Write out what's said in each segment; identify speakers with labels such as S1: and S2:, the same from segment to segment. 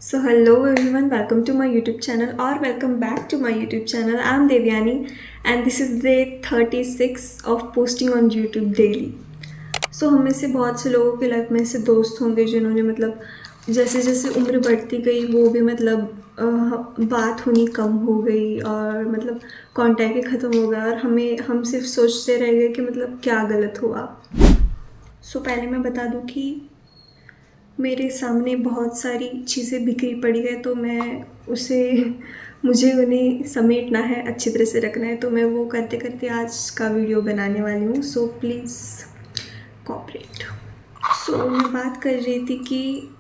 S1: So hello everyone, welcome to my YouTube channel or welcome back to my YouTube channel. I'm Devyani and this is day 36 of posting on YouTube daily. So हम में से बहुत से लोगों की life में ऐसे दोस्त होंगे जिन्होंने मतलब जैसे जैसे उम्र बढ़ती गई वो भी बात होनी कम हो गई और कांटेक्ट ही ख़त्म हो गया और हम सिर्फ सोचते रह गए कि क्या गलत हुआ. सो पहले मैं बता दूं कि मेरे सामने बहुत सारी चीज़ें बिखरी पड़ी है तो मुझे उन्हें समेटना है, अच्छी तरह से रखना है, तो मैं वो करते करते आज का वीडियो बनाने वाली हूँ. So please cooperate. सो मैं बात कर रही थी कि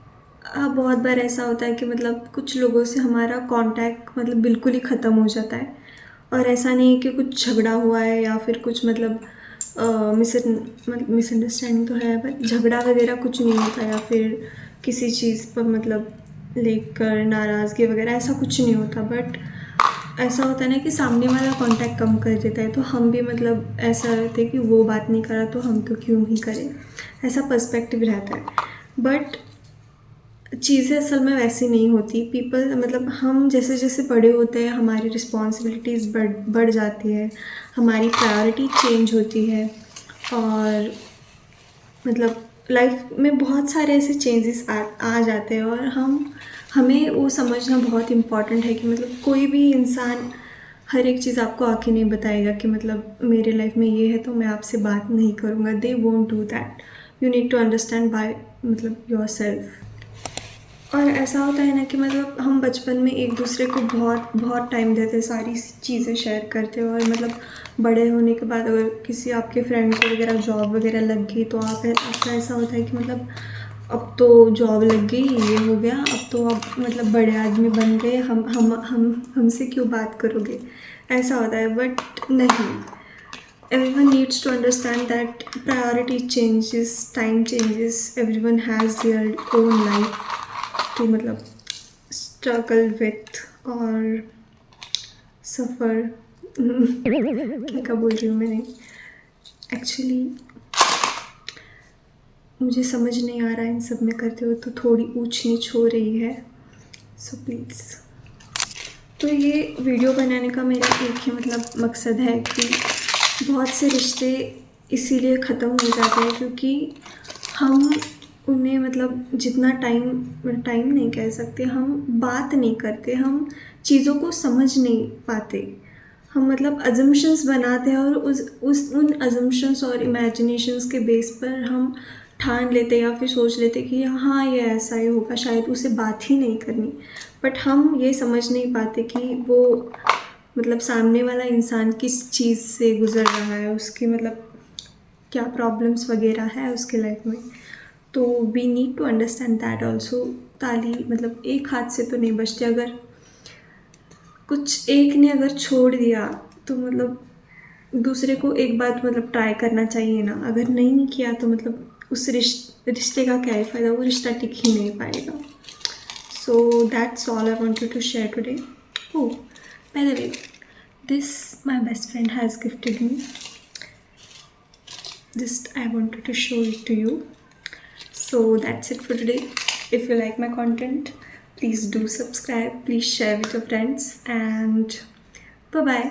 S1: बहुत बार ऐसा होता है कि कुछ लोगों से हमारा कांटेक्ट बिल्कुल ही ख़त्म हो जाता है और ऐसा नहीं है कि कुछ झगड़ा हुआ है या फिर कुछ मिसअंडरस्टैंडिंग तो है, बट झगड़ा वगैरह कुछ नहीं होता या फिर किसी चीज़ पर लेकर नाराज़गी वगैरह ऐसा कुछ नहीं होता. बट ऐसा होता है ना कि सामने वाला कांटेक्ट कम कर देता है तो हम भी ऐसा रहते हैं कि वो बात नहीं करा तो हम तो क्यों ही करें, ऐसा पर्सपेक्टिव रहता है. बट चीज़ें असल में वैसी नहीं होती. पीपल हम जैसे जैसे बड़े होते हैं हमारी रिस्पॉन्सिबिलिटीज़ बढ़ जाती है, हमारी प्रायोरिटी चेंज होती है और लाइफ में बहुत सारे ऐसे चेंजेस आ जाते हैं और हमें वो समझना बहुत इम्पॉर्टेंट है कि कोई भी इंसान हर एक चीज़ आपको आके नहीं बताएगा कि मेरे लाइफ में ये है तो मैं आपसे बात नहीं करूँगा. They won't do that. You need to understand by yourself. और ऐसा होता है ना कि हम बचपन में एक दूसरे को बहुत बहुत टाइम देते, सारी चीज़ें शेयर करते और बड़े होने के बाद अगर किसी आपके फ्रेंड को वगैरह जॉब वगैरह लग गई तो आपका ऐसा होता है कि अब तो जॉब लग गई, ये हो गया, अब तो आप बड़े आदमी बन गए, हमसे क्यों बात करोगे, ऐसा होता है. बट नहीं, everyone needs to understand that priority changes, time changes, everyone has their own life to struggle with और सफ़र क्या बोल रही हूँ मैं. एक्चुअली मुझे समझ नहीं आ रहा इन सब में करते हो तो थोड़ी ऊंच नीच हो रही है. So please. तो ये वीडियो बनाने का मेरा एक ही मकसद है कि बहुत से रिश्ते इसीलिए ख़त्म हो जाते हैं क्योंकि हम उन्हें जितना टाइम नहीं कह सकते, हम बात नहीं करते, हम चीज़ों को समझ नहीं पाते, हम अजम्पशंस बनाते हैं और उन अजम्पशंस और इमेजिनेशंस के बेस पर हम ठान लेते या फिर सोच लेते कि हाँ ये ऐसा ही होगा, शायद उसे बात ही नहीं करनी. बट हम ये समझ नहीं पाते कि वो सामने वाला इंसान किस चीज़ से गुज़र रहा है, उसकी क्या प्रॉब्लम्स वगैरह है उसके लाइफ में. तो we need to understand that also. ताली एक हाथ से तो नहीं बजते. अगर कुछ एक ने अगर छोड़ दिया तो दूसरे को एक बात ट्राई करना चाहिए ना. अगर नहीं किया तो उस रिश्ते का क्या ही फ़ायदा, वो रिश्ता टिक ही नहीं पाएगा. So that's all I wanted to share today. Oh, by the way, this my best friend has gifted me. Just I wanted to show it to you. So that's it for today. If you like my content, please do subscribe, please share with your friends, and bye bye.